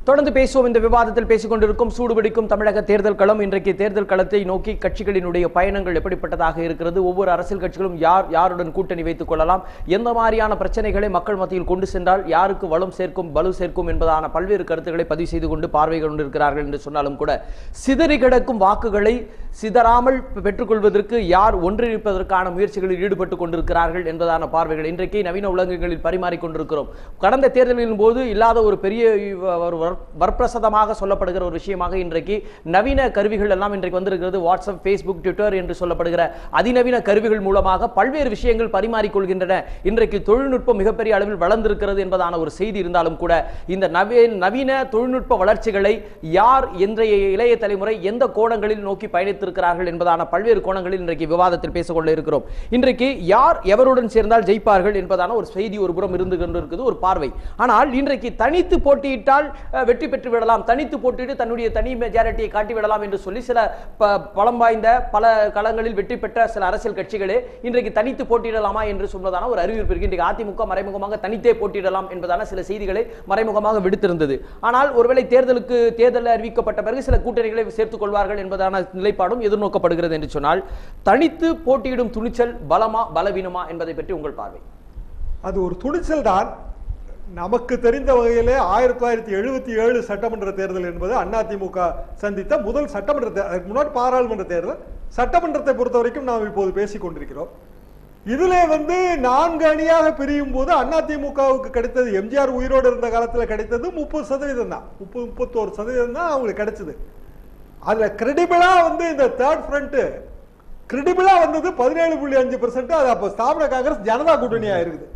தொடர்ந்து பேசுவோம். இந்த விவாதத்தில் பேசிக் கொண்டிருக்கும் சூடுபிடிக்கும் தமிழக தேர்தல் களம். இன்றைக்கு தேர்தல் களத்தை நோக்கி கட்சிகளினுடைய பயணங்கள் எப்படிப்பட்டதாக இருக்கிறது, ஒவ்வொரு அரசியல் கட்சிகளும் யாருடன் கூட்டணி வைத்துக் கொள்ளலாம், எந்த மாதிரியான பிரச்சனைகளை மக்கள் மத்தியில் கொண்டு சென்றால் யாருக்கு வளம் சேர்க்கும் பலு சேர்க்கும் என்பதான பல்வேறு கருத்துக்களை பதிவு செய்து கொண்டு பார்வை கொண்டிருக்கிறார்கள் என்று சொன்னாலும் கூட சிதறி கிடக்கும் வாக்குகளை சிதறாமல் பெற்றுக்கொள்வதற்கு யார் ஒன்றிணைப்பதற்கான முயற்சிகளில் ஈடுபட்டுக் கொண்டிருக்கிறார்கள் என்பதான பார்வைகள் இன்றைக்கு நவீன உலகங்களில் பரிமாறிக்கொண்டிருக்கிறோம். கடந்த தேர்தலின் போது இல்லாத ஒரு பெரிய வரப்பிரசாதமாக சொல்லப்படுகிற ஒரு விஷயமாக இன்றைக்கு நவீன கருவிகள் எல்லாம் இன்றைக்கு வந்திருக்கிறது. வாட்ஸ்அப், ஃபேஸ்புக், ட்விட்டர் என்று சொல்லப்படுகிற அதிநவீன கருவிகள் மூலமாக பல்வேறு விஷயங்கள் பரிமாறிக்கொள்கின்றன. இன்றைக்கு தொழில்நுட்பம் மிகப்பெரிய அளவில் வளர்ந்திருக்கிறது என்பதான ஒரு செய்தி இருந்தாலும் கூட இந்த நவீன தொழில்நுட்ப வளர்ச்சிகளை யார் இன்றைய இளைய தலைமுறை எந்த கோணங்களில் நோக்கி பயணித்திருக்கிறார்கள் என்பதான பல்வேறு கோணங்களில் இன்றைக்கு விவாதத்தில் பேசிக்கொள்ள இருக்கிறோம். இன்றைக்கு யார் எவருடன் சேர்ந்தால் ஜெயிப்பார்கள் என்பதான ஒரு செய்தி ஒரு புறம் இருந்து கொண்டிருக்கிறது, ஒரு பார்வை. ஆனால் இன்றைக்கு தனித்து போட்டியிட்டால் வெற்றி பெற்று விடலாம், தனித்து போட்டியிட்டு தன்னுடைய தனி மெஜாரிட்டியை காட்டி விடலாம் என்று சொல்லி சில பலம் வாய்ந்த பல களங்களில் வெற்றி பெற்ற சில அரசியல் கட்சிகளே இன்றைக்கு தனித்து போட்டியிடலாமா என்று சொன்னதான ஒரு அறிவிப்பு இருக்கு. இன்றைக்கு அதிமுக மறைமுகமாக தனித்தே போட்டியிடலாம் என்பதான சில செய்திகளை மறைமுகமாக விடுத்திருந்தது. ஆனால் ஒருவேளை தேர்தல் அறிவிக்கப்பட்ட பிறகு சில கூட்டணிகளை சேர்த்துக் கொள்வார்கள் என்பதான நிலைப்பாடும் எதிர்நோக்கப்படுகிறது என்று சொன்னால் தனித்து போட்டியிடும் துணிச்சல் பலமா பலவீனமா என்பதை பற்றி உங்கள் பார்வை? அது ஒரு துணிச்சல் தான். நமக்கு தெரிந்த வகையிலே 1977 சட்டமன்ற தேர்தல் என்பது அதிமுக சந்தித்த முதல் சட்டமன்ற தேர்தல். முன்னாடி பாராளுமன்ற தேர்தல். சட்டமன்றத்தை பொறுத்த வரைக்கும் நாம் இப்போது பேசிக் கொண்டிருக்கிறோம். இதுல 4 அணியாக பிரியும் போது அதிமுகவுக்கு கிடைத்தது, எம்ஜிஆர் உயிரோடு இருந்த காலத்தில் கிடைத்தது 30% தான், 31% தான் அவங்களுக்கு கிடைச்சது. அதுல கிரெடிபிளா இந்த தேர்ட் ஃப்ரண்ட் கிரெடிபிளா வந்தது 17.5%. அது அப்போ ஸ்தாபன காங்கிரஸ் ஜனதா கூட்டணியா இருக்குது.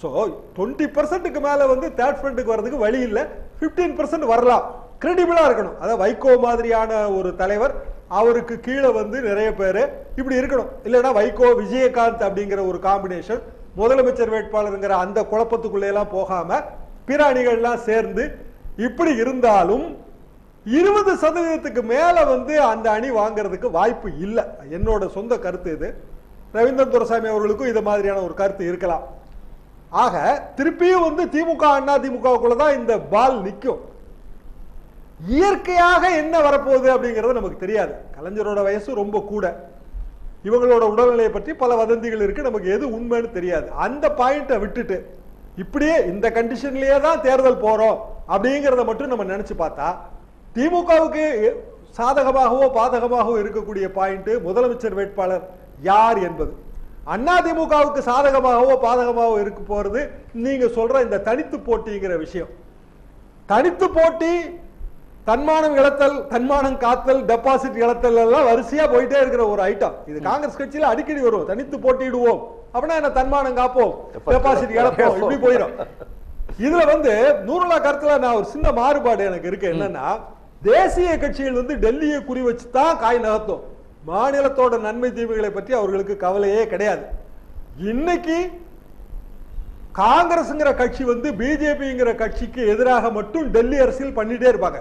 ஸோ 20%க்கு மேல தேர்ட் ஃப்ரண்ட்டுக்கு வர்றதுக்கு வழி இல்லை. 15% வரலாம். கிரெடிபிளா இருக்கணும். அதாவது வைகோ மாதிரியான ஒரு தலைவர், அவருக்கு கீழே நிறைய பேர் இப்படி இருக்கணும். இல்லைன்னா வைகோ விஜயகாந்த் அப்படிங்கிற ஒரு காம்பினேஷன், முதலமைச்சர் வேட்பாளருங்கிற அந்த குழப்பத்துக்குள்ளே எல்லாம் போகாம பிற அணிகள்லாம் சேர்ந்து இப்படி இருந்தாலும் 20%க்கு மேல அந்த அணி வாங்கிறதுக்கு வாய்ப்பு இல்லை. என்னோட சொந்த கருத்து இது. ரவீந்திரன் துரைசாமி அவர்களுக்கும் இது மாதிரியான ஒரு கருத்து இருக்கலாம். ஆக திருப்பியும் திமுக அதிமுகவுக்குள்ளதான் இந்த பால் நிற்கும். இயற்கையாக என்ன வரப்போகுது அப்படிங்கிறது நமக்கு தெரியாது. கலைஞரோட வயசு ரொம்ப கூட, இவங்களோட உடல்நிலையை பற்றி பல வதந்திகள் இருக்கு, நமக்கு எது உண்மைன்னு தெரியாது. அந்த பாயிண்ட்டை விட்டுட்டு இப்படியே இந்த கண்டிஷன்லயே தான் தேர்தல் போறோம் அப்படிங்கிறத மட்டும் நம்ம நினைச்சு பார்த்தா திமுகவுக்கு சாதகமாகவோ பாதகமாகவோ இருக்கக்கூடிய பாயிண்ட் முதலமைச்சர் வேட்பாளர் யார் என்பது. அதிமுகவுக்கு சாதகமாகவோ பாதகமாகவோ இருக்க போறது நீங்க சொல்ற இந்த தனித்து போட்டிங்கிற விஷயம். தனித்து போட்டி, தன்மானம் இழத்தல், தன்மானம் காத்தல், டெபாசிட் இழத்தல் எல்லாம் வரிசையா போயிட்டே இருக்கிற ஒரு ஐட்டம். இது காங்கிரஸ் கட்சியில அடிக்கடி வரும். தனித்து போட்டியிடுவோம் அப்படின்னா என்ன, தன்மானம் காப்போம், டெபாசிட் இழப்போம், இப்படி போயிடும். இதுல நூறுலா கருத்துல நான் ஒரு சின்ன மாறுபாடு எனக்கு இருக்கு. என்னன்னா, தேசிய கட்சிகள் டெல்லியை குறி வச்சுதான் காய் நகர்த்தும். மாநிலத்தோட நன்மை தீமைகளை பற்றி அவர்களுக்கு கவலையே கிடையாது. இன்னைக்கு காங்கிரஸ்ங்கிற கட்சி பிஜேபிங்கிற கட்சிக்கு எதிராக மட்டும் டெல்லி அரசியல் பண்ணிட்டே இருப்பாங்க.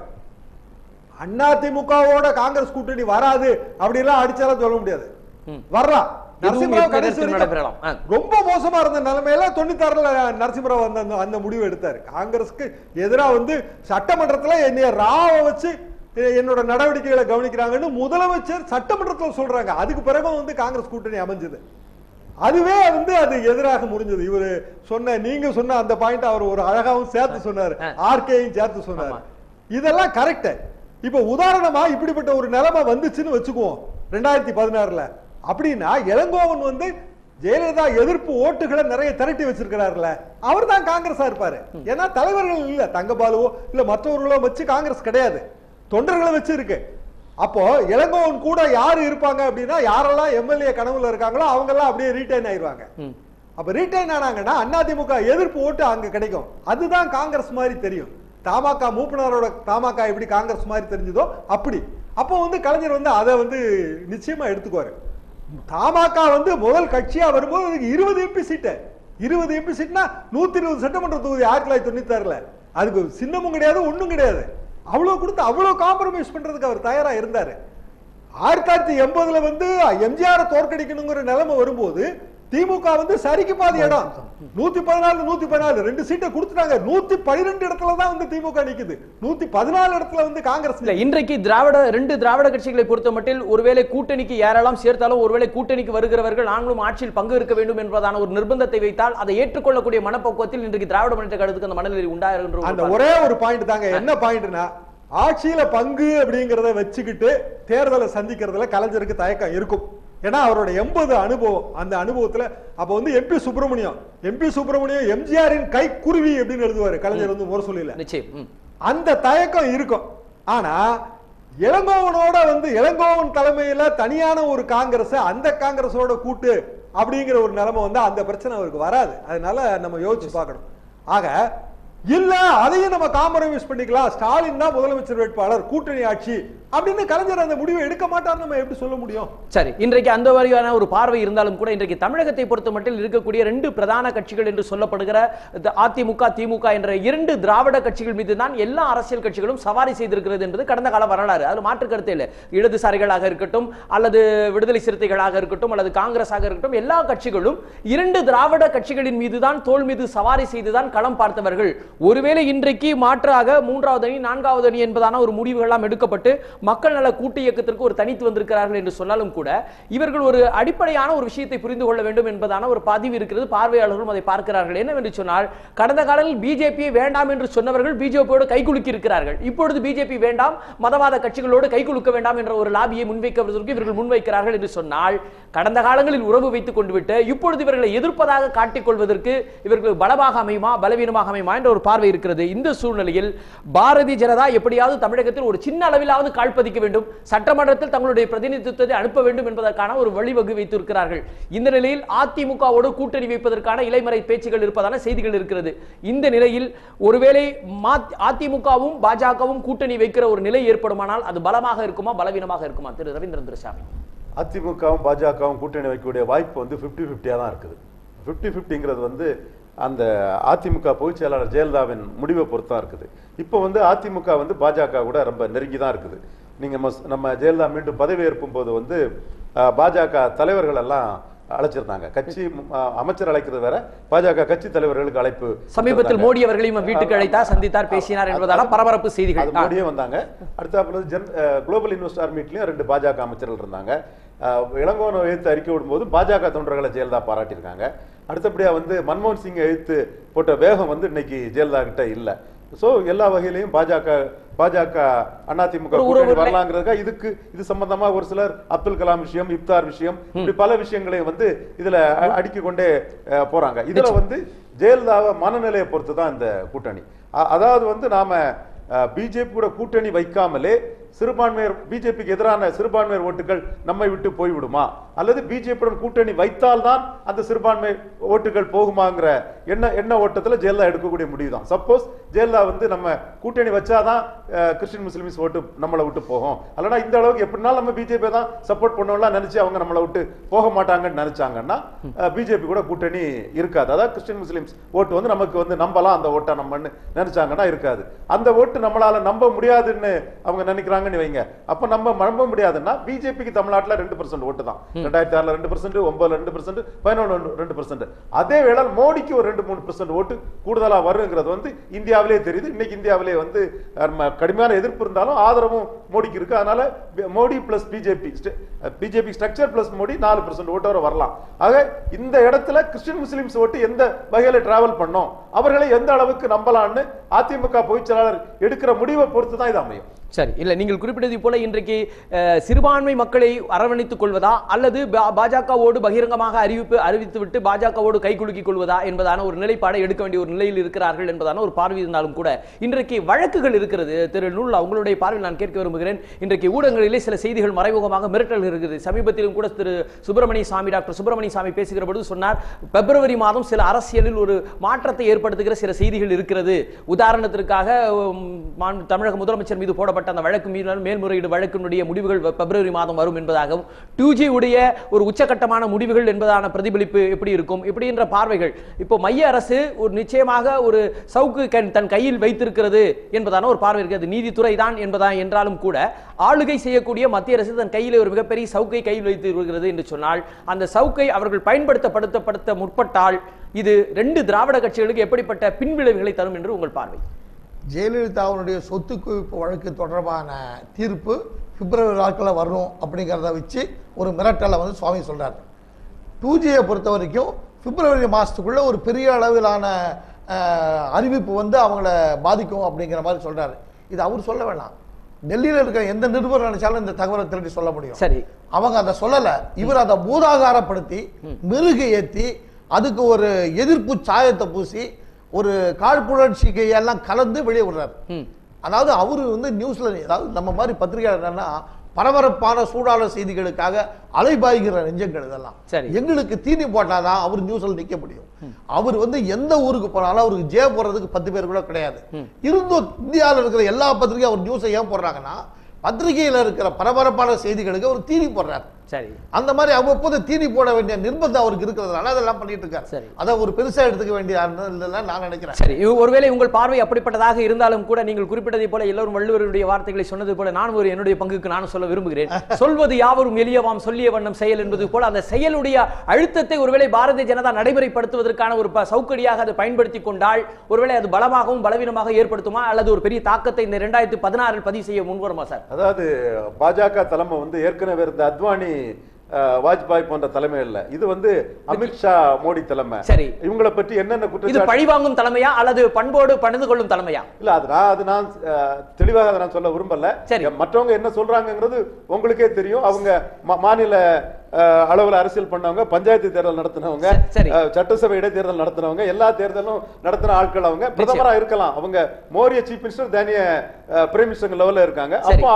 அதிமுகவோட காங்கிரஸ் கூட்டணி வராது அப்படிலாம் அடிச்சாலும் சொல்ல முடியாது. வரலாம். நரசிம்மராவ் கடைசி ரொம்ப மோசமா இருந்த நிலைமையில 96ல நரசிம்மராவ் அந்த முடிவு எடுத்தாரு. காங்கிரஸ்க்கு எதிராக சட்டமன்றத்தில் என்னைய ராவ வச்சு என்னோட நடவடிக்கைகளை கவனிக்கிறாங்கன்னு முதலமைச்சர் சட்டமன்றத்தில் சொல்றாங்க. அதுக்கு பிறகு காங்கிரஸ் கூட்டணி அமைஞ்சது. அதுவே அது எதிராக முடிஞ்சது. இவரு நீங்க சொன்ன அந்த பாயிண்ட் அவர் ஒரு அழகாவும் சேர்த்து சொன்னாரு, ஆர்கேயும் சேர்த்து சொன்னாரு. இதெல்லாம் கரெக்ட். இப்ப உதாரணமா இப்படிப்பட்ட ஒரு நிலைமை வந்துச்சுன்னு வச்சுக்குவோம் 2016ல. அப்படின்னா இளங்கோவன் ஜெயலலிதா எதிர்ப்பு ஓட்டுகளை நிறைய திரட்டி வச்சிருக்கிறாருல, அவர் தான் காங்கிரஸா இருப்பாரு. ஏன்னா தலைவர்கள் இல்ல, தங்கபாலுவோ இல்ல மற்றவர்களோ வச்சு காங்கிரஸ் கிடையாது, தொண்டர்களை வச்சு இருக்கு. அப்போ இளங்கோவன் கூட யாரு இருப்பாங்க அப்படின்னா, யாரெல்லாம் எம்எல்ஏ கனவுல இருக்காங்களோ அவங்க எல்லாம் அப்படியே ரீட்டைன் ஆயிடுவாங்க. அப்ப ரீட்டைன் ஆனாங்கன்னா அதிமுக எதிர்ப்பு ஓட்டு அங்க கிடைக்கும். அதுதான் காங்கிரஸ் மாதிரி தெரியும். தமாக மூப்பனாரோட தமாக எப்படி காங்கிரஸ் மாதிரி தெரிஞ்சதோ அப்படி. அப்போ கலைஞர் அதை நிச்சயமா எடுத்துக்குவாரு. தமாக முதல் கட்சியா வரும்போது 20 எம்பி சீட்டு, 20 எம்பி சீட்னா 120 சட்டமன்ற தொகுதி 1996ல. அதுக்கு சின்னமும் கிடையாது, ஒண்ணும் கிடையாது. அவ்வளவு கொடுத்து அவ்வளவு காம்ப்ரமைஸ் பண்றதுக்கு அவர் தயாரா இருந்தாரு. 1980ல எம்ஜிஆர் தோற்கடிக்கணுங்கிற நிலைமை வரும்போது திமுக வந்து சரிக்கு பாதி இடம் 114 114 2 சீட்டை கொடுத்துட்டாங்க. 112 இடத்துல தான் வந்து திமுக நிக்குது. 114 இடத்துல வந்து காங்கிரஸ் இல்ல. இன்றைக்கு ரெண்டு திராவிட கட்சிகளை பொறுத்த மட்டில் ஒருவேளை கூட்டணிக்கு ஏறலாம் சேர்த்தாலும் ஒருவேளை கூட்டணிக்கு வருகிறவர்கள் நாங்களும் ஆட்சியில் பங்கு இருக்க வேண்டும் என்பதான ஒரு நிர்பந்தத்தை வைத்தால் அதை ஏற்றுக்கொள்ளக்கூடிய மனப்பக்குவத்தில் இன்றைக்கு திராவிட முன்னேற்ற கழகத்துக்கு அந்த மனநிலை உண்டாகின்ற அந்த ஒரே ஒரு பாயிண்ட் தாங்க. என்ன பாயிண்ட்னா, ஆட்சியில பங்கு அப்படிங்கறத வச்சுக்கிட்டு தேர்தலை சந்திக்கிறதுல கலைஞருக்கு தயக்கம் இருக்கும். ஏன்னா அவரோட 80 அனுபவம், அந்த அனுபவத்துல அப்ப வந்து எம்பி சுப்பிரமணியம் எம்ஜிஆரின் கை குருவி அப்படின்னு எழுதுவாரு கலைஞர் வந்து முரசொலியில. அந்த தயக்கம் இருக்கும். ஆனா இளங்கோவனோட வந்து இளங்கோவன் தலைமையில தனியான ஒரு காங்கிரஸ், அந்த காங்கிரஸோட கூட்டு அப்படிங்கிற ஒரு நிலைமை வந்து அந்த பிரச்சனை அவருக்கு வராது. அதனால நம்ம யோசிச்சு பார்க்கணும். ஆக இல்ல அதையும் நம்ம காம்ப்ரமைஸ் பண்ணிக்கலாம், ஸ்டாலின் தான் முதலமைச்சர் வேட்பாளர், கூட்டணி ஆட்சி அப்படின்னு கலைஞர் அந்த முடிவை எடுக்க மாட்டார், நம்ம எப்படி சொல்ல முடியும்? சரி, இன்றைக்கு அந்த மாதிரியான ஒரு பார்வை இருந்தாலும் கூட இன்றைக்கு தமிழகத்தை பொறுத்த மட்டில் இருக்கக்கூடிய 2 பிரதான கட்சிகள் என்று சொல்லப்படுகிற அதிமுக திமுக என்ற 2 திராவிட கட்சிகள் மீது தான் எல்லா அரசியல் கட்சிகளும் சவாரி செய்திருக்கிறது என்பது கடந்த கால வரலாறு. அது மாற்று கருத்தே இல்லை. இடதுசாரிகளாக இருக்கட்டும் அல்லது விடுதலை சிறுத்தைகளாக இருக்கட்டும் அல்லது காங்கிரஸாக இருக்கட்டும், எல்லா கட்சிகளும் 2 திராவிட கட்சிகளின் மீதுதான் தோல் மீது சவாரி செய்துதான் களம் பார்த்தவர்கள். ஒருவேளை இன்றைக்கு மாற்றாக 3வது அணி 4வது அணி என்பதான ஒரு முடிவுகள் எடுக்கப்பட்டு மக்கள் நல கூட்டு இயக்கத்திற்கு ஒரு தனித்து வந்திருக்கிறார்கள் என்று சொன்னாலும் கூட இவர்கள் ஒரு அடிப்படையான ஒரு விஷயத்தை புரிந்து கொள்ள வேண்டும் என்பதான ஒரு பதிவு இருக்கிறது. பார்வையாளர்களும் அதை பார்க்கிறார்கள். என்னவென்று சொன்னால், கடந்த காலத்தில் பிஜேபியை வேண்டாம் என்று சொன்னவர்கள் பிஜேபியோடு கைகுலுக்கி இருக்கிறார்கள். இப்பொழுது பிஜேபி வேண்டாம், மதவாத கட்சிகளோடு கைகுலுக்க வேண்டாம் என்ற ஒரு லாபியை முன்வைப்பதற்கு இவர்கள் முன்வைக்கிறார்கள் என்று சொன்னால், கடந்த காலங்களில் உறவு வைத்துக் கொண்டு விட்டு இப்பொழுது இவர்களை எதிர்ப்பதாக காட்டிக் கொள்வதற்கு இவர்கள் பலமாக அமையுமா பலவீனமாக அமையுமா என்ற ஒரு பார்வை இருக்கிறது. இந்த சூழ்நிலையில் பாரதிய ஜனதா எப்படியாவது தமிழகத்தில் ஒரு சின்ன அளவிலாவது காழ்ப்பதிக்க வேண்டும், சட்டமன்றத்தில் தங்களுடைய பிரதிநிதித்துவத்தை அனுப்ப வேண்டும் என்பதற்கான ஒரு வழிவகை வைத்திருக்கிறார்கள். இந்த நிலையில் அதிமுகவோடு கூட்டணி வைப்பதற்கான இலைமறை பேச்சுகள் இருப்பதான செய்திகள் இருக்கிறது. இந்த நிலையில் ஒருவேளை அதிமுகவும் பாஜகவும் கூட்டணி வைக்கிற ஒரு நிலை ஏற்படுமானால் அது பலமாக இருக்குமா பலவீனமாக இருக்குமா? திரு ரவீந்திரன் துரைசாமி, அதிமுகவும் பாஜகவும் கூட்டணி வைக்கக்கூடிய வாய்ப்பு வந்து 50-50 தான் இருக்குது. 50-50ங்கிறது வந்து அந்த அதிமுக பொதுச் செயலாளர் ஜெயலலிதாவின் முடிவை பொறுத்தா இருக்குது. இப்போ வந்து அதிமுக வந்து பாஜக கூட ரொம்ப நெருங்கி தான் இருக்குது. நீங்க நம்ம ஜெயலலிதா மீண்டும் பதவி ஏற்கும் போது வந்து பாஜக தலைவர்கள் எல்லாம் அழைச்சிருந்தாங்க. கட்சி அமைச்சர் அழைக்கிறது வேற, பாஜக கட்சி தலைவர்களுக்கு அழைப்பு. சமீபத்தில் மோடி அவர்களையும் வீட்டுக்கு அழைத்தார், சந்தித்தார், பேசினார் என்பதால பரபரப்பு செய்திகள். மோடியே வந்தாங்க. அடுத்த குளோபல் இன்வெஸ்டர் மீட்லயும் 2 பாஜக அமைச்சர்கள் இருந்தாங்க. இளங்கோவனை எழுத்து அறிக்கை விடும்போது பாஜக தொண்டர்களை ஜெயலலிதா பாராட்டியிருக்காங்க. அடுத்தபடியா வந்து மன்மோகன் சிங் எழுத்து போட்ட வேகம் வந்து இன்னைக்கு ஜெயலலிதா கிட்ட இல்ல. சோ எல்லா வகையிலையும் பாஜக அதிமுக வரலாங்கிறதுக்கா இது சம்பந்தமா ஒரு சிலர் அப்துல் கலாம் விஷயம், இப்தார் விஷயம், இப்படி பல விஷயங்களையும் வந்து இதுல அடுக்கி கொண்டே போறாங்க. இதுல வந்து ஜெயலலிதாவை மனநிலையை பொறுத்து தான் இந்த கூட்டணி. அதாவது வந்து நாம பிஜேபி கூட கூட்டணி வைக்காமலே சிறுபான்மையர் பிஜேபிக்கு எதிரான சிறுபான்மையர் ஓட்டுகள் நம்மை விட்டு போய்விடுமா, அல்லது பிஜேபியுடன் கூட்டணி வைத்தால்தான் அந்த சிறுபான்மை ஓட்டுகள் போகுமாங்கிற எண்ண ஓட்டத்தில் ஜெயலலிதா எடுக்கக்கூடிய முடிவு தான். சப்போஸ் ஜெயலலிதா வந்து நம்ம கூட்டணி வச்சாதான் கிறிஸ்டின் முஸ்லிம்ஸ் ஓட்டு நம்மளை விட்டு போகும், அல்லனா இந்த அளவுக்கு எப்படினாலும் நம்ம பிஜேபி தான் சப்போர்ட் பண்ணலாம் நினைச்சு அவங்க நம்மளை விட்டு போக மாட்டாங்கன்னு நினைச்சாங்கன்னா பிஜேபி கூட கூட்டணி இருக்காது. அதாவது கிறிஸ்டின் முஸ்லிம்ஸ் ஓட்டு வந்து நமக்கு வந்து நம்பலாம், அந்த ஓட்டை நம்ம நினைச்சாங்கன்னா இருக்காது. அந்த ஓட்டு நம்மளால நம்ப முடியாதுன்னு அவங்க நினைக்கிறாங்க வைங்க. அப்ப நம்ம நம்ப முடியாதுன்னா பிஜேபிக்கு தமிழ்நாட்டில் 2% ஓட்டு தான். 2006 2%, 9 2%, 11 2%. அதே வேளை மோடிக்கு ஒரு 2-3% ஓட்டு கூடுதலா வருங்கிறது வந்து இந்தியாவிலே தெரியுது. இன்னைக்கு இந்தியாவிலே வந்து கடுமையான எதிர்ப்பு இருந்தாலும் ஆதரவும் மோடிக்கு இருக்கு. அதனால Modi plus BJP structure plus Modi 4% ஓட்டு வரை வரலாம். ஆக இந்த இடத்துல கிறிஸ்டின் முஸ்லிம்ஸ் ஓட்டு எந்த வகையில டிராவல் பண்ணோம், அவர்களை எந்த அளவுக்கு நம்பலாம்னு அதிமுக பொதுச் செயலாளர் எடுக்கிற முடிவை பொறுத்து தான் இது அமையும். சரி, இல்ல நீங்கள் குறிப்பிட்டது போல இன்றைக்கு சிறுபான்மை மக்களை அரவணைத்துக் கொள்வதா அல்லது பாஜகவோடு பகிரங்கமாக அறிவித்துவிட்டு பாஜகவோடு கைகுலுக்கிக் கொள்வதா என்பதான ஒரு நிலைப்பாடை எடுக்க வேண்டிய ஒரு நிலையில் இருக்கிறார்கள் என்பதான ஒரு பார்வை இருந்தாலும் கூட இன்றைக்கு வழக்குகள் இருக்கிறது. திரு நூல், உங்களுடைய பார்வையில் நான் கேட்க விரும்புகிறேன். இன்றைக்கு ஊடகங்களிலே சில செய்திகள் மறைமுகமாக மிரட்டல் இருக்கிறது. சமீபத்திலும் கூட திரு டாக்டர் சுப்பிரமணிய சாமி பேசுகிற பொழுது சொன்னார், பிப்ரவரி மாதம் சில அரசியலில் ஒரு மாற்றத்தை ஏற்படுத்துகிற சில செய்திகள் இருக்கிறது. உதாரணத்திற்காக தமிழக முதலமைச்சர் மீது போடப்பட்ட தொடரப்பட்ட அந்த வழக்கு மீது மேல்முறையீடு வழக்கினுடைய முடிவுகள் பிப்ரவரி மாதம் வரும் என்பதாகவும் 2G உடைய ஒரு உச்சகட்டமான முடிவுகள் என்பதான பிரதிபலிப்பு எப்படி இருக்கும் இப்படி என்ற பார்வைகள் இப்போ மைய அரசு ஒரு நிச்சயமாக ஒரு சவுக்கு தன் கையில் வைத்திருக்கிறது என்பதான ஒரு பார்வை இருக்கிறது. நீதித்துறை தான் என்பதா என்றாலும் கூட ஆளுகை செய்யக்கூடிய மத்திய அரசு தன் கையில் ஒரு மிகப்பெரிய சவுக்கை கையில் வைத்து வருகிறது என்று சொன்னால் அந்த சவுக்கை அவர்கள் பயன்படுத்த முற்பட்டால் இது 2 திராவிட கட்சிகளுக்கு எப்படிப்பட்ட பின்விளைவுகளை தரும் என்று உங்கள் பார்வை? ஜெயலலிதாவுடைய சொத்து குவிப்பு வழக்கு தொடர்பான தீர்ப்பு பிப்ரவரி நாட்களில் வரணும் அப்படிங்கிறத வச்சு ஒரு மிரட்டலை வந்து சுவாமி சொல்றார். 2Gயை பொறுத்த வரைக்கும் பிப்ரவரி மாதத்துக்குள்ள ஒரு பெரிய அளவிலான அறிவிப்பு வந்து அவங்கள பாதிக்கும் அப்படிங்கிற மாதிரி சொல்றாரு. இது அவர் சொல்ல வேணாம், டெல்லியில் இருக்கிற எந்த நிருபர் நினைச்சாலும் இந்த தகவலை திருடி சொல்ல முடியும். சரி, அவங்க அதை சொல்லல, இவர் அதை பூதாகாரப்படுத்தி மெருகு ஏற்றி அதுக்கு ஒரு எதிர்ப்பு சாயத்தை பூசி ஒரு காழ்ப்புணர்ச்சிக்கு எல்லாம் கலந்து வெளியே விடுறாரு. அதாவது அவரு வந்து நியூஸ்ல, அதாவது நம்ம மாதிரி பத்திரிகையாளர்னா பரபரப்பான சூடான செய்திகளுக்காக அலைபாய்கிற நெஞ்சங்கள் இதெல்லாம். எங்களுக்கு தீனி போட்டாதான் அவர் நியூஸ்ல நிக்க முடியும். அவர் வந்து எந்த ஊருக்கு போனாலும் அவருக்கு ஜே போடுறதுக்கு 10 பேர் கூட கிடையாது. இருந்தும் இந்தியாவில் இருக்கிற எல்லா பத்திரிகையும் அவர் நியூஸை ஏன் போடுறாங்கன்னா பத்திரிகையில் இருக்கிற பரபரப்பான செய்திகளுக்கு அவர் தீனி போடுறாரு. சரி, அந்த மாதிரி அவ்வப்போது தீனி போட வேண்டிய நிர்பந்தம் அவருக்கு இருக்கிறதுனால அதெல்லாம் பண்ணிட்டு இருக்காரு. சரி, அதை ஒரு பெருசா எடுத்துக்க வேண்டிய நான் நினைக்கிறேன். சரி, ஒருவேளை உங்கள் பார்வை அப்படிப்பட்டதாக இருந்தாலும் கூட நீங்கள் குறிப்பிட்டதை போல எல்லோரும் வள்ளுவருடைய வார்த்தைகளை சொன்னது போல நான் ஒரு என்னுடைய பங்குக்கு நான் சொல்ல விரும்புகிறேன். சொல்வது யாவரும் எளியவாம் சொல்லிய வண்ணம் செயல் என்பது போல அந்த செயலுடைய அழுத்தத்தை ஒருவேளை பாரதிய ஜனதா நடைமுறைப்படுத்துவதற்கான ஒரு சவுக்கடியாக அதை பயன்படுத்தி கொண்டால் ஒருவேளை அது பலமாகவும் பலவீனமாக ஏற்படுத்துமா அல்லது ஒரு பெரிய தாக்கத்தை இந்த 2016 பதிவு செய்ய முன்வருமா சார்? அதாவது பாஜக தலைமை வந்து ஏற்கனவே இருந்த அத்வானி வாஜ்பாய் போன்ற தலைமை இல்ல, இது வந்து அமித்ஷா மோடி தலைமை. சரி, இவங்களை பற்றி என்னென்ன குற்றச்சாட்டு, பழிவாங்கும் தலைமையா அல்லது பண்போடு பணிந்து கொள்ளும் தலைமையா? இல்ல, அது நான் தெளிவாக நான் சொல்ல விரும்பல. மற்றவங்க என்ன சொல்றாங்கிறது உங்களுக்கே தெரியும். அவங்க மாநில அளவில் அரசியல் பண்ணவங்க, பஞ்சாயத்து தேர்தல் நடத்தினவங்க, சட்டசபை இடைத்தேர்தல் நடத்தினவங்க, எல்லா தேர்தலும் நடத்தின ஆட்கள். அவங்க பிரதமரா இருக்கலாம், அவங்க மோரிய சீஃப் மினிஸ்டர், தானிய பிரைம் மினிஸ்டர் லெவல்ல இருக்காங்க. அப்போ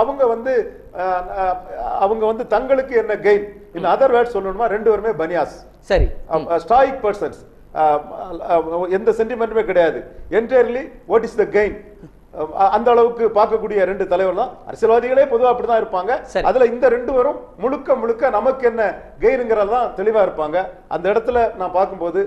அவங்க வந்து தங்களுக்கு என்ன கெயின், இன் அதர் வேர்ட்ஸ் சொல்லணுமா, 2 பேருமே பனியாஸ். சரி, ஸ்டாயிக் பர்சன்ஸ், எந்த சென்டிமெண்ட்டுமே கிடையாது. Entirely what is the gain, அந்த அளவுக்கு பார்க்கக்கூடிய 2 தலைவர் தான். அரசியல்வாதிகளே பொதுவா அப்படிதான் இருப்பாங்க. அதுல இந்த 2 பேரும் முழுக்க நமக்கு என்ன கெயினுங்கிறதான் தெளிவா இருப்பாங்க. அந்த இடத்துல நான் பார்க்கும்போது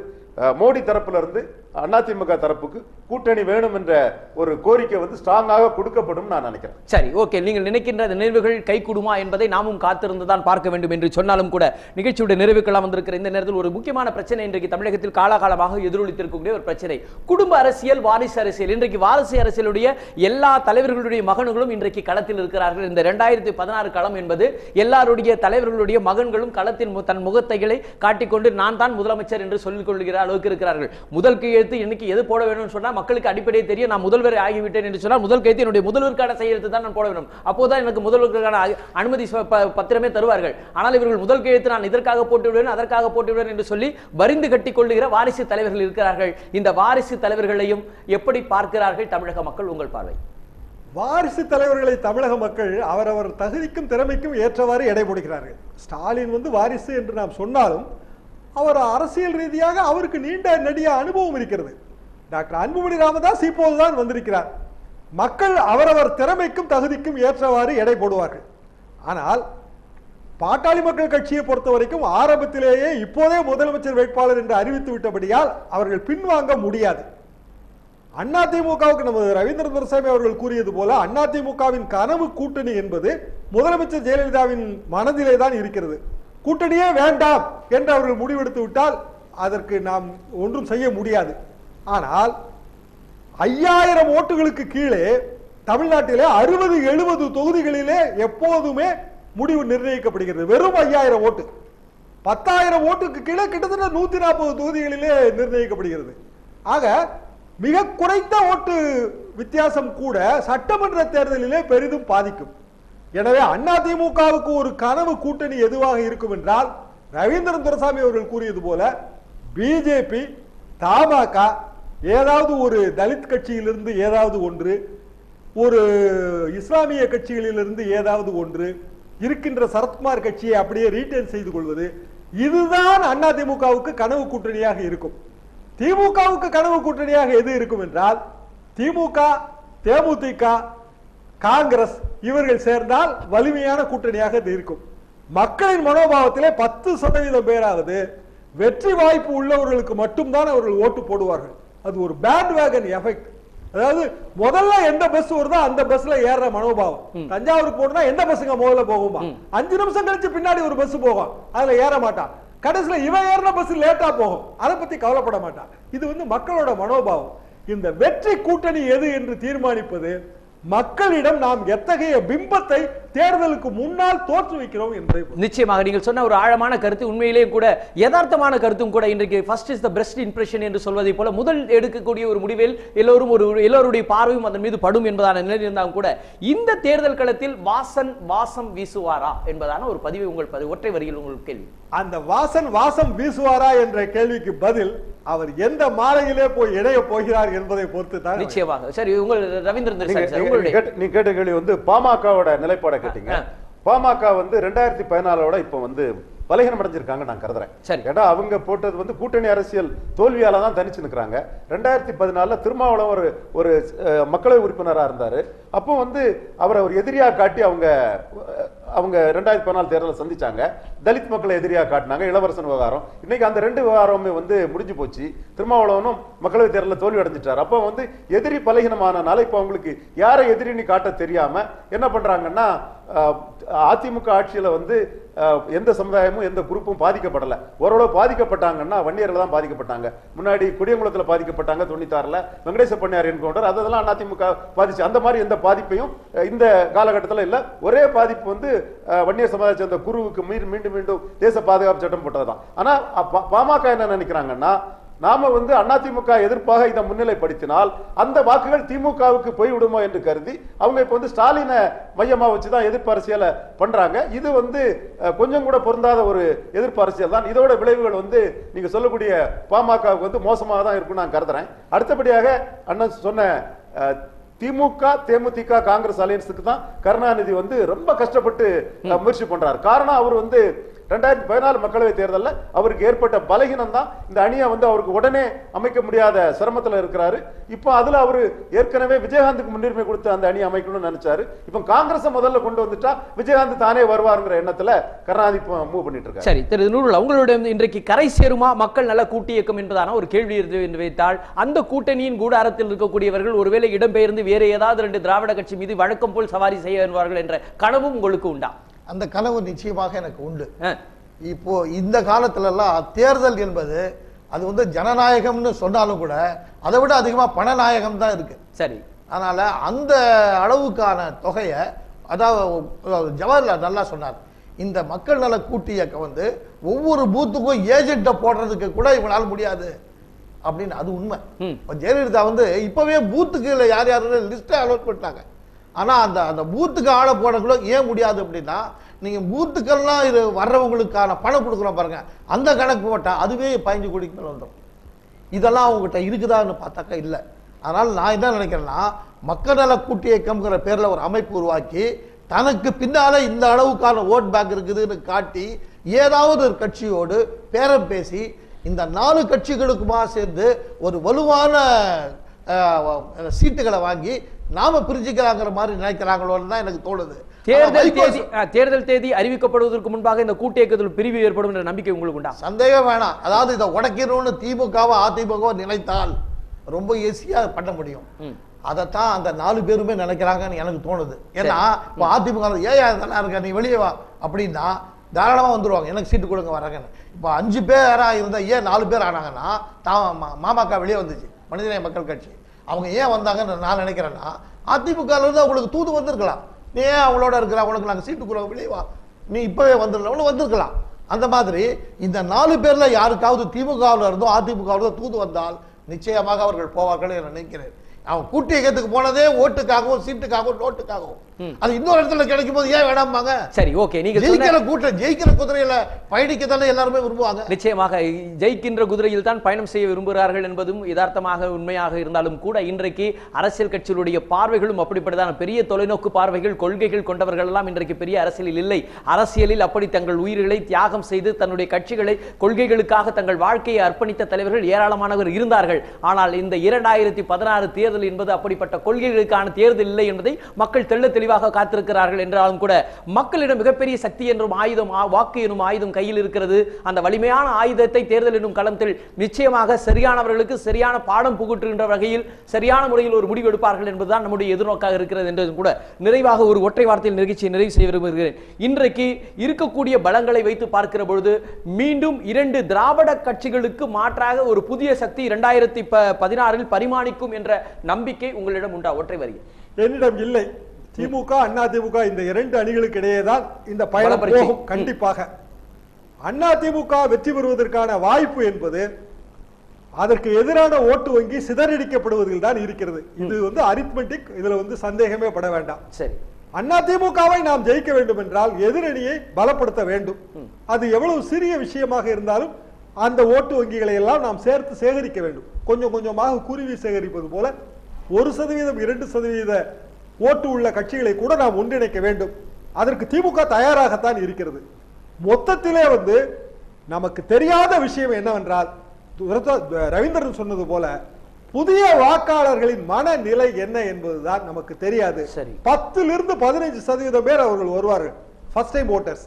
மோடி தரப்புல இருந்து அதிமுக தரப்புக்கு கூட்டணி வேணும் என்ற ஒரு கோரிக்கை வந்து ஸ்ட்ராங்காக கொடுக்கப்படும் நான் நினைக்கிறேன். சரி, ஓகே, நீங்கள் நினைக்கின்ற நினைவுகள் கை கூடுமா என்பதை நாமும் காத்திருந்துதான் பார்க்க வேண்டும் என்று சொன்னாலும் கூட நிகழ்ச்சியுடைய நிறைவுக்கெல்லாம் வந்திருக்கிற இந்த நேரத்தில் ஒரு முக்கியமான பிரச்சனை இன்றைக்கு தமிழகத்தில் காலாகாலமாக எதிரொலித்திருக்கக்கூடிய ஒரு பிரச்சனை, குடும்ப அரசியல், வாரிசு அரசியல். இன்றைக்கு வாரிசு அரசியலுடைய எல்லா தலைவர்களுடைய மகன்களும் இன்றைக்கு களத்தில் இருக்கிறார்கள். இந்த 2016 களம் என்பது எல்லாருடைய தலைவர்களுடைய மகன்களும் களத்தில் தன் முகத்தைகளை காட்டிக்கொண்டு நான் தான் முதலமைச்சர் என்று சொல்லிக் கொள்கிற அளவுக்கு இருக்கிறார்கள். முதல் கையெழுத்து இன்னைக்கு எது போட வேண்டும் சொன்னா மக்களுக்கு அடிப்படையே தெரியும். நான் முதல்வர் ஆகிவிட்டேன் என்று சொன்னால் முதல் கையெழுத்து என்னுடைய முதல்வருக்கான கையெழுத்து தான் நான் போட வேண்டும். அப்போதான் எனக்கு முதல்வருக்கான அனுமதி பத்திரமே தருவார்கள். ஆனால் இவர்கள் முதல் கையெழுத்து நான் இதற்காக போட்டு விடுவேன், அதற்காக போட்டு விடுவேன் என்று சொல்லி வரிந்து கட்டிக் கொள்ளுகிற வாரிசு தலைவர்கள் இருக்கிறார்கள். இந்த வாரிசு தலைவர்களையும் எப்படி பார்க்கிறார்கள் தமிழக மக்கள்? உங்கள் பார்வை. வாரிசு தலைவர்களை தமிழக மக்கள் அவரவர் தகுதிக்கும் திறமைக்கும் ஏற்றவாறு எடை போடுகிறார்கள். ஸ்டாலின் வந்து வாரிசு என்று நாம் சொன்னாலும் அவர் அரசியல் ரீதியாக அவருக்கு நீண்ட நெடிய அனுபவம் இருக்கிறது. டாக்டர் அன்புமணி ராமதாஸ் இப்போதுதான் வந்திருக்கிறார். மக்கள் அவரவர் திறமைக்கும் தகுதிக்கும் ஏற்றவாறு எடை போடுவார்கள். ஆனால் பாட்டாளி மக்கள் கட்சியை பொறுத்த வரைக்கும் ஆரம்பத்திலேயே இப்போதே முதலமைச்சர் வேட்பாளர் என்று அறிவித்து விட்டபடியால் அவர்கள் பின்வாங்க முடியாது. அதிமுகவுக்கு நமது ரவீந்திர துரைசாமி அவர்கள் கூறியது போல அதிமுகவின் கனவு கூட்டணி என்பது முதலமைச்சர் ஜெயலலிதாவின் மனதிலே தான் இருக்கிறது. கூட்டணியே வேண்டாம் என்று அவர்கள் முடிவெடுத்து விட்டால் அதற்கு நாம் ஒன்றும் செய்ய முடியாது. ஆனால் 5000 ஓட்டுகளுக்கு கீழே தமிழ்நாட்டிலே 60-70 தொகுதிகளிலே எப்போதுமே முடிவு நிர்ணயிக்கப்படுகிறது. வெறும் 5000 ஓட்டு, 10,000 ஓட்டுக்கு கீழே கிட்டத்தட்ட 140 தொகுதிகளிலே நிர்ணயிக்கப்படுகிறது. ஆக மிக குறைந்த ஓட்டு வித்தியாசம் கூட சட்டமன்ற தேர்தலிலே பெரிதும் பாதிக்கும். எனவே அதிமுகவுக்கு ஒரு கனவு கூட்டணி எதுவாக இருக்கும் என்றால் ரவீந்திரன் துரைசாமி அவர்கள் கூறியது போல பிஜேபி, தமாக, ஏதாவது ஒரு தலித் கட்சியிலிருந்து ஏதாவது ஒன்று, ஒரு இஸ்லாமிய கட்சிகளிலிருந்து ஏதாவது ஒன்று, இருக்கின்ற சரத்குமார் கட்சியை அப்படியே ரீட்டைன் செய்து கொள்வது, இதுதான் அதிமுகவுக்கு கனவு கூட்டணியாக இருக்கும். திமுகவுக்கு கனவு கூட்டணியாக எது இருக்கும் என்றால் திமுக, தேமுதிக, காங்கிரஸ் இவர்கள் சேர்ந்தால் வலிமையான கூட்டணியாக இது இருக்கும். மக்களின் மனோபாவத்திலே 10% பேராவது வெற்றி வாய்ப்பு உள்ளவர்களுக்கு மட்டும்தான் அவர்கள் ஓட்டு போடுவார்கள். அது ஒரு பேண்ட் வேகன் எஃபெக்ட். அதாவது முதல்ல எந்த பஸ் வருதோ அந்த பஸ்ல ஏற மனோபாவம். தஞ்சாவூருக்கு போனா எந்த பஸ்ஸுங்க முதல்ல போகுமா, 5 நிமிஷம் கழிச்சு பின்னாடி ஒரு பஸ் போகும், அதுல ஏற மாட்டான். கடைசியில இவன் ஏறின பஸ் லேட்டா போகும், அதை பத்தி கவலைப்பட மாட்டான். இது மக்களோட மனோபாவம். இந்த வெற்றி கூட்டணி எது என்று தீர்மானிப்பது மக்களிடம் நாம் எத்தகைய பிம்பத்தை தேர்தலுக்கு முன்னால் தோற்றுவிக்கிறோம் என்பதை. நிச்சயமாக நீங்கள் சொன்ன ஒரு ஆழமான கருத்து, உண்மையிலேயே கூட யதார்த்தமான கருத்தும் கூட. இன்றைக்கு first is the best impression என்று சொல்வதை போல முதல் எடுக்கக்கூடிய ஒரு முடிவில் எல்லோருடைய பார்வையும் அதன் மீது படும் என்பதான நிலையில் இருந்தாலும் கூட இந்த தேர்தல் களத்தில் வாசம் வீசுவாரா என்பதான ஒரு பதிவை உங்கள் ஒற்றை வரியில் உங்களுக்கு கேள்வி. அந்த வாசம் வீசுவாரா என்ற கேள்விக்கு பதில் அவர் எந்த மாலையிலே போய் இணைய போகிறார் என்பதை பொறுத்து தான். நிச்சயமாக. சரி, உங்கள் ரவீந்திரன் நீ கேட்ட கேள்வி பாமகவோட நிலைப்பாடை கேட்டீங்க. பாமக 2014 இப்ப பலகீனம் அடைஞ்சிருக்காங்க நான் கருதுறேன். ஏன்னா அவங்க போட்டது கூட்டணி அரசியல் தோல்வியால தான் தனிச்சு நிற்கிறாங்க. 2014 திருமாவளவன் ஒரு மக்களவை உறுப்பினராக இருந்தாரு. அப்போ அவரை ஒரு எதிரியா காட்டி அவங்க 2014 தேர்தலை சந்திச்சாங்க. தலித் மக்களை எதிரியா காட்டினாங்க. இளவரசன் விவகாரம், இன்னைக்கு அந்த 2 விவகாரமே முடிஞ்சு போச்சு. திருமாவளவனும் மக்களவை தேர்தலில் தோல்வி அடைஞ்சிட்டார். அப்போ எதிரி பலகீனமானனால இப்ப அவங்களுக்கு யாரை எதிரின்னு காட்ட தெரியாம என்ன பண்றாங்கன்னா, அதிமுக ஆட்சியில எந்த சமுதாயமும் எந்த குரூப்பும் பாதிக்கப்படல. ஓரளவு பாதிக்கப்பட்டாங்கன்னா வன்னியர்கள் தான் பாதிக்கப்பட்டாங்க. முன்னாடி குடியங்குளத்தில் பாதிக்கப்பட்டாங்க 96ல், வெங்கடேச பண்ணையார் என்கவுண்டர், அதெல்லாம் அதிமுக பாதிச்சு. அந்த மாதிரி எந்த பாதிப்பையும் இந்த காலகட்டத்தில் இல்ல. ஒரே பாதிப்பு வன்னியர் சமுதாயத்தை சேர்ந்த குருவுக்கு மீண்டும் தேச பாதுகாப்பு சட்டம் போட்டதுதான். ஆனா பாமக என்ன நினைக்கிறாங்கன்னா, நாம அதிமுக எதிர்ப்பாக இதை முன்னிலைப்படுத்தினால் அந்த வாக்குகள் திமுகவுக்கு போய்விடுமோ என்று கருதி அவங்க இப்ப ஸ்டாலினை மையமா வச்சுதான் எதிர்ப்பு அரசியலை பண்றாங்க. இது கொஞ்சம் கூட பொருந்தாத ஒரு எதிர்ப்பு அரசியல் தான். இதோட விளைவுகள் நீங்க சொல்லக்கூடிய பாமகவுக்கு மோசமாக தான் இருக்குன்னு நான் கருதுறேன். அடுத்தபடியாக அண்ணன் சொன்ன திமுக தேமுதிக காங்கிரஸ் அலையன்ஸுக்கு தான் கருணாநிதி ரொம்ப கஷ்டப்பட்டு முயற்சி பண்றாரு. காரணம் அவர் 2014 மக்களவை தேர்தலில் அவருக்கு ஏற்பட்ட பலகீனம் தான் இந்த அணியை அவருக்கு உடனே அமைக்க முடியாத சிரமத்தில் இருக்கிறாரு. இப்போ அதுல அவரு ஏற்கனவே விஜயகாந்துக்கு முன்னுரிமை கொடுத்து அந்த அணி அமைக்கணும்னு நினைச்சாரு. இப்போ காங்கிரஸ் முதல்ல கொண்டு வந்துட்டா விஜயகாந்த் தானே வருவாருங்கிற எண்ணத்துல கருணாநிதி மூவ் பண்ணிட்டு இருக்காரு. சரி திரு நூருல்லா, உங்களுடைய இன்றைக்கு கரை சேருமா மக்கள் நல கூட்டு இயக்கம் என்பதான ஒரு கேள்வி என்று வைத்தால், அந்த கூட்டணியின் கூடாரத்தில் இருக்கக்கூடியவர்கள் ஒருவேளை இடம்பெயர்ந்து வேற ஏதாவது 2 திராவிட கட்சி மீது வழக்கம் போல் சவாரி செய்ய வருவார்கள் என்ற கனவும் உங்களுக்கு உண்டா? அந்த கனவு நிச்சயமாக எனக்கு உண்டு. இப்போ இந்த காலத்துல எல்லாம் தேர்தல் என்பது அது ஜனநாயகம்னு சொன்னாலும் கூட அதை விட அதிகமா பணநாயகம் தான் இருக்கு. சரி, அதனால அந்த அளவுக்கான தொகையை, அதாவது ஜவஹர்லால் நல்லா சொன்னார், இந்த மக்கள் நல கூட்டு இயக்கம் ஒவ்வொரு பூத்துக்கும் ஏஜென்ட்டை போடுறதுக்கு கூட இவங்களால முடியாது அப்படின்னு. அது உண்மை. ஜெயலலிதா இப்பவே பூத்துக்கு யார் யாரு லிஸ்ட்டை அலோட் பண்ணிட்டாங்க. ஆனா அந்த பூத்துக்கு ஆளை போடக்குள்ள ஏன் முடியாது அப்படின்னா, நீங்க பூத்துக்கெல்லாம் இது வர்றவங்களுக்கான பணம் கொடுக்குறோம் பாருங்க, அந்த கணக்கு போட்டா அதுவே 15 கோடிக்கு மேல வந்துடும். இதெல்லாம் அவங்ககிட்ட இருக்குதான்னு பார்த்தாக்கா இல்லை. அதனால நான் என்ன நினைக்கிறேன்னா, மக்கள் நல கூட்டு இயக்கம்ங்கிற பேர்ல ஒரு அமைப்பு உருவாக்கி தனக்கு பின்னால இந்த அளவுக்கான ஓட் பேங்க் இருக்குதுன்னு காட்டி ஏதாவது ஒரு கட்சியோடு பேரம் பேசி இந்த 4 கட்சிகளுக்குமா சேர்ந்து ஒரு வலுவான சீட்டுகளை வாங்கி நாம பிரிஞ்சுக்கிறாங்கிற மாதிரி நினைக்கிறாங்களோன்னு தான் எனக்கு தோணுது. தேர்தல் தேதி அறிவிக்கப்படுவதற்கு முன்பாக இந்த கூட்டு இயக்கத்தில் பிரிவு ஏற்படும் என்ற நம்பிக்கை உங்களுக்கு உண்டா? சந்தேகம் வேணாம். அதாவது இதை உடைக்கணும்னு திமுகவோ அதிமுகவோ நினைத்தால் ரொம்ப ஈஸியா பண்ண முடியும். அதைத்தான் அந்த 4 பேருமே நினைக்கிறாங்கன்னு எனக்கு தோணுது. ஏன்னா இப்போ அதிமுக ஏன் நல்லா இருக்க நீ வெளியே வா அப்படின்னா தாராளமா வந்துருவாங்க, எனக்கு சீட்டு கொடுங்க வராங்கன்னு. இப்போ 5 பேரா இருந்தா ஏன் 4 பேர் ஆனாங்கன்னா, மாமக வெளியே வந்துச்சு, மனிதநேய மக்கள் கட்சி. அவங்க ஏன் வந்தாங்கன்னு நான் நினைக்கிறேன்னா, அதிமுக இருந்து அவங்களுக்கு தூது வந்திருக்கலாம், நீ ஏன் அவங்களோட இருக்கிற, அவங்களுக்கு நாங்கள் சீட்டு கொடுங்க வெளியே வா, நீ இப்பவே வந்துடல வந்திருக்கலாம். அந்த மாதிரி இந்த 4 பேர்ல யாருக்காவது திமுகவில் இருந்தோ அதிமுக தூது வந்தால் நிச்சயமாக அவர்கள் போவார்கள் என நினைக்கிறேன். அவன் கூட்டு இயக்கத்துக்கு போனதே ஓட்டுக்காகவும் சீட்டுக்காகவும் நோட்டுக்காகவும். அது இன்னொரு இடத்துல கிடைக்கும் போது ஏன் வேணாமாங்க? சரி, ஓகே. நீங்க ஜெயிக்கிற குதிரையில பயணிக்கத்தானே எல்லாருமே விரும்புவாங்க. நிச்சயமாக ஜெயிக்கின்ற குதிரையில் தான் பயணம் செய்ய விரும்புகிறார்கள் என்பதும் யதார்த்தமாக உண்மையாக இருந்தாலும் கூட, இன்றைக்கு அரசியல் கட்சிகளுடைய பார்வைகளும் அப்படிப்பட்டதான பெரிய தொலைநோக்கு பார்வைகள் கொள்கைகள் கொண்டவர்கள் எல்லாம் இன்றைக்கு பெரிய அரசியலில் இல்லை. அரசியலில் அப்படி தங்கள் உயிர்களை தியாகம் செய்து தன்னுடைய கட்சிகளை கொள்கைகளுக்காக தங்கள் வாழ்க்கையை அர்ப்பணித்த தலைவர்கள் ஏராளமானவர் இருந்தார்கள். ஆனால் இந்த 2016 தேர்தல் தேர்தல் என்பது அப்படிப்பட்ட கொள்கைகளுக்கான தேர்தல் இல்லை என்பதை மக்கள் தெள்ள தெளிவாக காத்திருக்கிறார்கள் என்றாலும் கூட மக்களிடம் மிகப்பெரிய சக்தி என்றும் ஆயுதம், வாக்கு எனும் ஆயுதம் கையில் இருக்கிறது. அந்த வலிமையான ஆயுதத்தை தேர்தல் என்னும் களத்தில் நிச்சயமாக சரியானவர்களுக்கு சரியான பாடம் புகுட்டுகின்ற வகையில் சரியான முறையில் ஒரு முடிவு எடுப்பார்கள் என்பதுதான் நம்முடைய எதிர்நோக்காக இருக்கிறது என்றதும் கூட நிறைவாக ஒரு ஒற்றை வார்த்தையில் நிகழ்ச்சியை நிறைவு செய்ய விரும்புகிறேன். இன்றைக்கு இருக்கக்கூடிய பலங்களை வைத்து பார்க்கிற பொழுது மீண்டும் 2 திராவிட கட்சிகளுக்கு மாற்றாக ஒரு புதிய சக்தி 2016 பரிமாணிக்கும் என்ற நம்பிக்கை உங்களிடம் உண்டா? ஒற்றை வரி. என்னிடம் இல்லை. திமுக, அண்ணா திமுக இந்த 2 அணிகளுக்கு இடையேதான் இந்த பயணம் போகும். கண்டிப்பாக அண்ணா திமுக வெற்றி பெறுவதற்கான வாய்ப்பு என்பது அதற்கு எதிரான ஓட்டு வங்கி சிதறடிக்கப்படுவதில் தான் இருக்கிறது. இது அரித்மெட்டிக், இதுல சந்தேகமே பட வேண்டாம். சரி, அண்ணா திமுகவை நாம் ஜெயிக்க வேண்டும் என்றால் எதிரணியை பலப்படுத்த வேண்டும். அது எவ்வளவு சிறிய விஷயமாக இருந்தாலும் அந்த ஓட்டு வங்கிகளை எல்லாம் நாம் சேர்த்து சேகரிக்க வேண்டும். கொஞ்சம் கொஞ்சமாக குருவி சேகரிப்பது போல 1%, 2% ஓட்டு உள்ள கட்சிகளை கூட நாம் ஒன்றிணைக்க வேண்டும். அதற்கு திமுக தயாராகத்தான் இருக்கிறது. மொத்தத்திலே நமக்கு தெரியாத விஷயம் என்னவென்றால், ரவீந்திரன் சொன்னது போல புதிய வாக்காளர்களின் மனநிலை என்ன என்பதுதான் நமக்கு தெரியாது. 10 to 15% பேர் அவர்கள் வருவார்கள், ஃபர்ஸ்ட் டைம் ஓட்டர்ஸ்.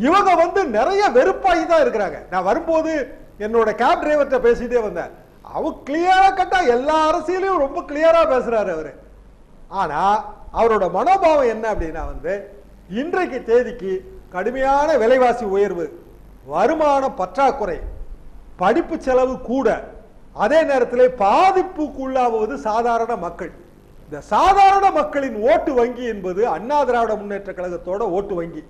இவங்க நிறைய வெறுப்பாகி தான் இருக்கிறாங்க. நான் வரும்போது என்னோட கேப் டிரைவர்கிட்ட பேசிட்டே வந்தேன். அவ கிளியரா கட்டா எல்லா அரசியலையும் ரொம்ப கிளியரா பேசுறாரு அவரு. ஆனா அவரோட மனோபாவம் என்ன அப்படின்னா இன்றைக்கு தேதிக்கு கடுமையான விலைவாசி உயர்வு, வருமான பற்றாக்குறை, படிப்பு செலவு கூட, அதே நேரத்தில் பாதிப்புக்குள்ளாவது சாதாரண மக்கள். இந்த சாதாரண மக்களின் ஓட்டு வங்கி என்பது அண்ணா திராவிட முன்னேற்ற கழகத்தோட ஓட்டு வங்கி.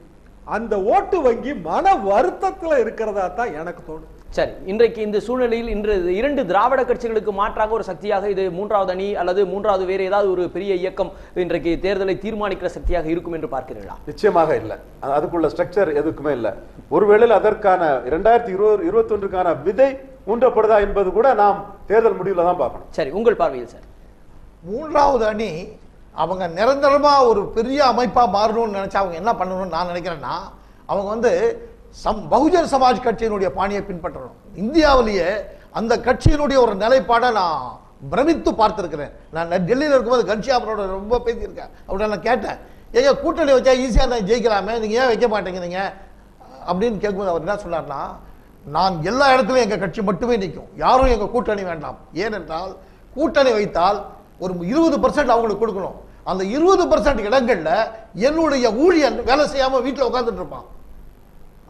அந்த ஓட்டு வங்கி மன வருத்தத்தில் இருக்கிறதா தான் எனக்கு தோணும். சரி, இன்றைக்கு இந்த சூழ்நிலையில் இன்று 2 திராவிட கட்சிகளுக்கு மாற்றாக ஒரு சக்தியாக இது 3வது அணி அல்லது 3வது வேறு ஏதாவது ஒரு பெரிய இயக்கம் இன்றைக்கு தேர்தலை தீர்மானிக்கிற சக்தியாக இருக்கும் என்று பார்க்கிறீர்களா? நிச்சயமாக இல்லை. அதுக்குள்ள ஸ்ட்ரக்சர் எதுக்குமே இல்லை. ஒருவேளை அதற்கான 2021க்கான விதை ஊன்றப்படுதா என்பது கூட நாம் தேர்தல் முடிவுல தான் பார்க்கணும். சரி, உங்கள் பார்வையில் சார்? 3வது அணி அவங்க நிரந்தரமா ஒரு பெரிய அமைப்பா மாறணும்னு நினைச்சா அவங்க என்ன பண்ணணும்னு நான் நினைக்கிறேன்னா, அவங்க பகுஜன் சமாஜ் கட்சியினுடைய பாணியை பின்பற்றணும். இந்தியாவிலேயே அந்த கட்சியினுடைய ஒரு நிலைப்பாடை நான் பிரமித்து பார்த்திருக்கிறேன். நான் டெல்லியில் இருக்கும்போது கன்ஷியாமரோட ரொம்ப பேசியிருக்கேன். அவர்கிட்ட நான் கேட்டேன், ஏங்க கூட்டணி வச்சா ஈஸியா நான் ஜெயிக்கலாமே, நீங்க ஏன் வைக்க மாட்டேங்கிறீங்க அப்படின்னு கேட்கும்போது அவர் என்ன சொன்னார்னா, நான் எல்லா இடத்துலையும் எங்க கட்சி மட்டுமே நிற்கும், யாரும் எங்க கூட்டணி வேண்டாம். ஏனென்றால் கூட்டணி வைத்தால் ஒரு 20% அவங்களுக்கு கொடுக்கணும். அந்த 20% இடங்கள்ல என்னுடைய ஊழியர் வேலை செய்யாம வீட்டில் உட்கார்ந்துட்டு இருப்பான்.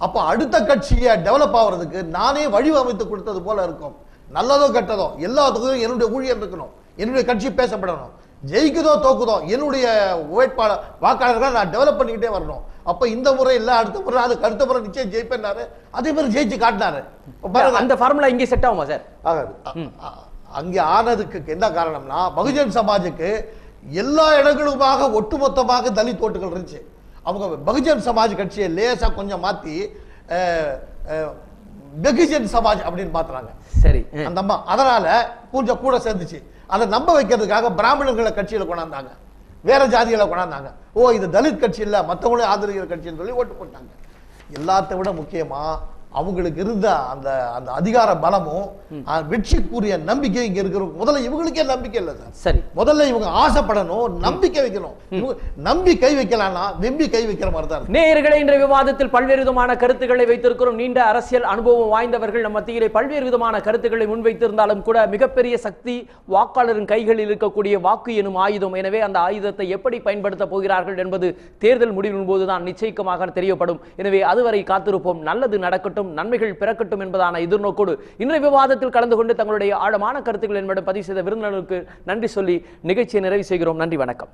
அப்ப அடுத்த கட்சியை டெவலப் ஆகிறதுக்கு நானே வடிவமைத்து கொடுத்தது போல இருக்கும். நல்லதோ கெட்டதோ எல்லாத்துக்கும் என்னுடைய ஊழியர் இருக்கணும், என்னுடைய கட்சி பேசப்படணும். ஜெயிக்குதோ தோக்குதோ என்னுடைய வேட்பாளர் வாக்காளர்கள் நான் டெவலப் பண்ணிக்கிட்டே வரணும். அப்ப இந்த முறை இல்ல, அடுத்த முறை, அதுக்கு அடுத்த முறை நிச்சயம் ஜெயிப்பேன்னாரு. அதே மாதிரி ஜெயிச்சு காட்டினாரு. அந்த ஃபார்முலா இங்கே செட் ஆகுமா சார்? ஆகாது. அங்கே ஆனதுக்கு என்ன காரணம்னா, பகுஜன் சமாஜுக்கு எல்லா இடங்களுமாக ஒட்டுமொத்தமாக தலித் ஓட்டுகள் இருந்துச்சு. அவங்க பகுஜன் சமாஜ் கட்சியை லேசா கொஞ்சம் மாத்தி பகுஜன் சமாஜ் அப்படின்னு பாத்துறாங்க. சரி, அந்த அம்மா அதனால கொஞ்சம் கூட சேர்ந்துச்சு. அதை நம்ப வைக்கிறதுக்காக பிராமணர்களை கட்சியில கொண்டாந்தாங்க, வேற ஜாதிகளை கொண்டாந்தாங்க. ஓ, இது தலித் கட்சி இல்ல, மற்றவங்களும் ஆதரிக்கிற கட்சின்னு சொல்லி ஓட்டு போட்டாங்க. எல்லாத்த விட முக்கியமா அவங்களுக்கு இருந்த அந்த அந்த அதிகார பலமும் வெற்றிக்குரிய நம்பிக்கை இங்க இருக்கிற முதல்ல இவங்களுக்கே நம்பிக்கை இல்லை சார். சரி, முதல்ல இவங்க ஆசைப்படணும், நம்பிக்கை வைக்கணும். நம்பி கை வைக்கலாம்னா வெம்பி கை வைக்கிற மாதிரி தான். நேயர்களே, இன்றைய விவாதத்தில் பல்வேறு விதமான கருத்துக்களை வைத்திருக்கிறோம். நீண்ட அரசியல் அனுபவம் வாய்ந்தவர்கள் நம் மத்தியிலே பல்வேறு விதமான கருத்துக்களை முன்வைத்திருந்தாலும் கூட மிகப்பெரிய சக்தி வாக்காளரின் கைகளில் இருக்கக்கூடிய வாக்கு எனும் ஆயுதம். எனவே அந்த ஆயுதத்தை எப்படி பயன்படுத்த போகிறார்கள் என்பது தேர்தல் முடிவின் போதுதான் நிச்சயமாக தெரியப்படும். எனவே அதுவரை காத்திருப்போம். நல்லது நடக்கட்டும், நன்மைகள் பிறக்கட்டும் என்பதான எதிர்நோக்கோடு இன்றைய விவாதத்தில் கலந்து கொண்டு தங்களுடைய ஆழமான கருத்துக்கள் என்பதை பதிவு செய்த விருந்தினருக்கு நன்றி சொல்லி நிகழ்ச்சியை நிறைவு செய்கிறோம். நன்றி, வணக்கம்.